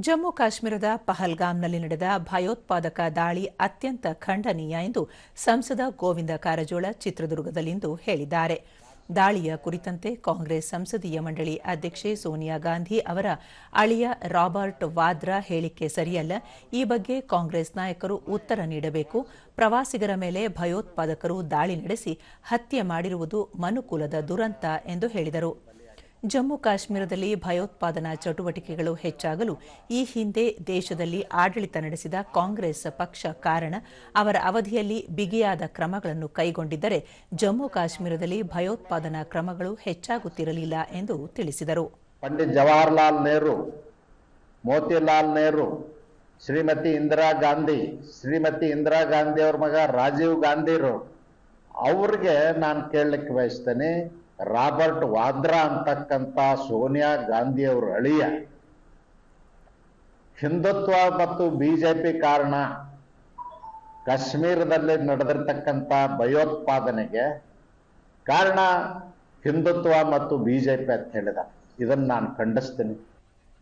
ಜಮ್ಮು ಕಾಶ್ಮೀರದ ಪಹಲ್ಗಾಮ್ನಲ್ಲಿ ನಡೆದ ಭಯೋತ್ಪಾದಕ ದಾಳಿ ಅತ್ಯಂತ ಖಂಡನೀಯ ಎಂದು ಸಂಸದ ಗೋವಿಂದ ಕಾರಜೋಳ ಚಿತ್ರದುರ್ಗದಲ್ಲಿಂದು ಹೇಳಿದ್ದಾರೆ. ದಾಳಿಯ ಕುರಿತಂತೆ ಕಾಂಗ್ರೆಸ್ ಸಂಸದೀಯ ಮಂಡಳಿ ಅಧ್ಯಕ್ಷೆ ಸೋನಿಯಾ ಗಾಂಧಿ ಅವರ ಅಳಿಯ ರಾಬರ್ಟ್ ವಾದ್ರಾ ಹೇಳಿಕೆ ಸರಿಯಲ್ಲ. ಈ ಬಗ್ಗೆ ಕಾಂಗ್ರೆಸ್ ನಾಯಕರು ಉತ್ತರ ನೀಡಬೇಕು. ಪ್ರವಾಸಿಗರ ಮೇಲೆ ಭಯೋತ್ಪಾದಕರು ದಾಳಿ ನಡೆಸಿ ಹತ್ಯೆ ಮಾಡಿರುವುದು ಮನುಕುಲದ ದುರಂತ ಎಂದು ಹೇಳಿದರು. ಜಮ್ಮು ಕಾಶ್ಮೀರದಲ್ಲಿ ಭಯೋತ್ಪಾದನಾ ಚಟುವಟಿಕೆಗಳು ಹೆಚ್ಚಾಗಲು ಈ ಹಿಂದೆ ದೇಶದಲ್ಲಿ ಆಡಳಿತ ನಡೆಸಿದ ಕಾಂಗ್ರೆಸ್ ಪಕ್ಷ ಕಾರಣ. ಅವರ ಅವಧಿಯಲ್ಲಿ ಬಿಗಿಯಾದ ಕ್ರಮಗಳನ್ನು ಕೈಗೊಂಡಿದ್ದರೆ ಜಮ್ಮು ಕಾಶ್ಮೀರದಲ್ಲಿ ಭಯೋತ್ಪಾದನಾ ಕ್ರಮಗಳು ಹೆಚ್ಚಾಗುತ್ತಿರಲಿಲ್ಲ ಎಂದು ತಿಳಿಸಿದರು. ಪಂಡಿತ್ ಜವಾಹರಲಾಲ್ ನೆಹರು, ಮೋತಿಲಾಲ್ ನೆಹರು, ಶ್ರೀಮತಿ ಇಂದಿರಾ ಗಾಂಧಿ ಅವ್ರ ಮಗ ರಾಜೀವ್ ಗಾಂಧಿರು ಅವ್ರಿಗೆ ನಾನು ಕೇಳಲಿಕ್ಕೆ ಬಯಸ್ತೇನೆ. ರಾಬರ್ಟ್ ವಾದ್ರಾ ಅಂತಕ್ಕಂಥ ಸೋನಿಯಾ ಗಾಂಧಿ ಅವರ ಅಳಿಯ ಹಿಂದುತ್ವ ಮತ್ತು ಬಿಜೆಪಿ ಕಾರಣ ಕಾಶ್ಮೀರದಲ್ಲಿ ನಡೆದಿರ್ತಕ್ಕಂಥ ಭಯೋತ್ಪಾದನೆಗೆ ಕಾರಣ ಹಿಂದುತ್ವ ಮತ್ತು ಬಿಜೆಪಿ ಅಂತ ಹೇಳಿದ. ಇದನ್ನು ನಾನು ಖಂಡಿಸ್ತೀನಿ.